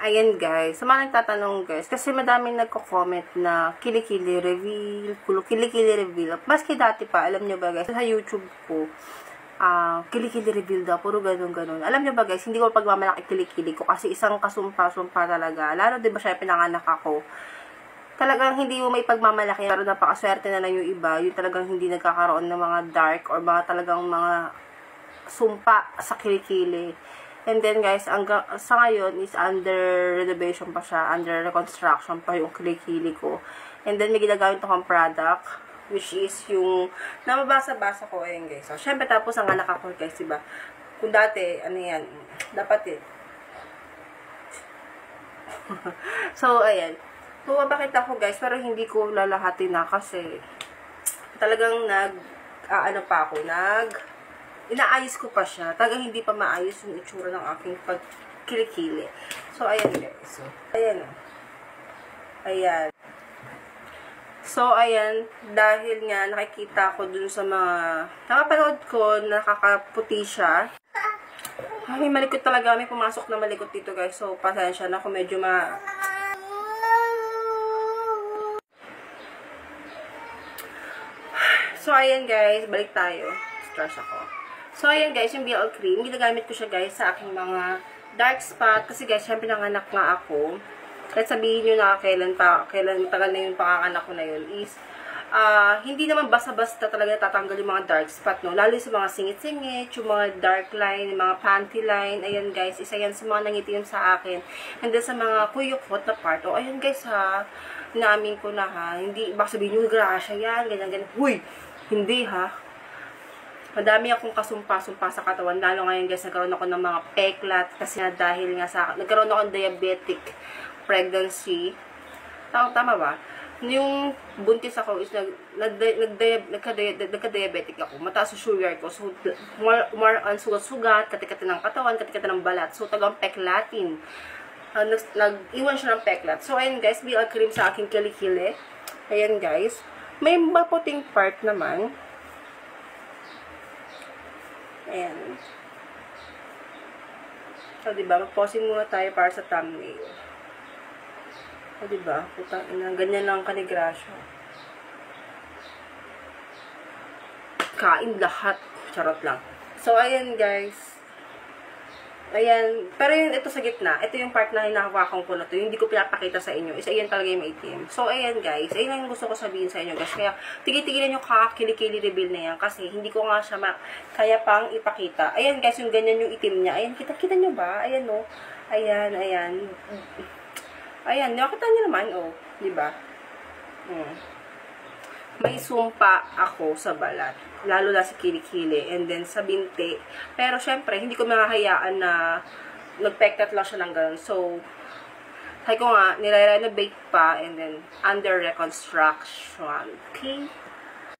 Ayan guys, sa mga nagtatanong guys, kasi madaming nagko-comment na kilikili reveal, kilikili reveal. Maski dati pa, alam nyo ba guys, sa YouTube ko, kilikili reveal daw, puro ganun-ganun. Alam nyo ba guys, hindi ko pagmamalaki kilikili ko kasi isang kasumpa-sumpa talaga. Lalo diba siya pinanganak ako. Talagang hindi mo may pagmamalaki, pero napakaswerte na lang yung iba, yung talagang hindi nagkakaroon ng mga dark or mga talagang mga sumpa sa kilikili. And then guys, sa ngayon is under renovation pa siya, under reconstruction pa yung kilikili ko. And then may ginagamit akong product, which is yung namabasa-basa ko, ayun guys. So, syempre tapos ang anak ako guys, diba? Kung dati, ano yan, dapat So, ayan. Bumabakit ako guys, pero hindi ko lalahatin na kasi talagang inaayos ko pa siya. Talagang hindi pa maayos yung itsura ng aking pagkilikili. So, ayan guys. So, ayan. Ayan. So, ayan. Dahil nga nakikita ko dun sa mga nakapanood ko, nakakaputi siya. Ay, malikot talaga. May pumasok na malikot dito guys. So, pasensya na kung medyo So, ayan guys, balik tayo. Stress ako. So, ayan guys, yung BL cream, ginagamit ko siya guys sa aking mga dark spot. Kasi guys, syempre nanganak nga ako. Kahit sabihin nyo na kailan tagal na yung panganganak ko na yun is, hindi naman basta-basta talaga tatanggal yung mga dark spot, no? Lalo sa mga singit-singit, yung mga dark line, yung mga panty line. Ayan guys, isa yan sa mga nangitim sa akin. And then sa mga kuyukot na part, oh, ayan guys ha, inamin ko na ha. Hindi, baka sabihin nyo, grasya yan, ganyan-ganyan. Huy! Hindi ha. Madami akong kasumpa-sumpa sa katawan. Lalo ngayon guys, nagkaroon ako ng mga peklat. Kasi nga dahil nga sa nagkaroon ako ng diabetic pregnancy. Tama ba? Yung buntis ako is nagka-diabetic ako. Mataas yung sugar ko. So, more on sugat-sugat, katikati ng katawan, katikati ng balat. So, tagang peklatin. Nag-iwan siya ng peklat. So, ayan guys, BL cream sa aking kilikili. Ayan guys. May maputing part naman. Ayan. So, diba? Mag-pausing muna tayo para sa thumbnail. O, diba? Putang ina. Ganyan lang kanigrasyo. Kain lahat. Charot lang. So, ayan guys. Ayan. Pero yun, ito sa gitna. Ito yung part na hinahawakan ko na to. Yung hindi ko pinapakita sa inyo. Is ayan talaga yung maitim. So, ayan guys. Ayan lang yung gusto ko sabihin sa inyo guys. Kaya, tigil-tigilan yung kakakilikili reveal na yan. Kasi, hindi ko nga siya kaya pang ipakita. Ayan guys, yung ganyan yung itim niya. Ayan, kita nyo ba? Ayan o. Ayan, ayan. Ayan, nakita nyo naman o. Diba? May sumpa ako sa balat. Lalo na sa kilikili. And then, sa binti. Pero, syempre, hindi ko mahahayaan na nagpektat lang siya ng ganun. So, sabi ko nga, nire-renovate pa and then, under reconstruction. Okay?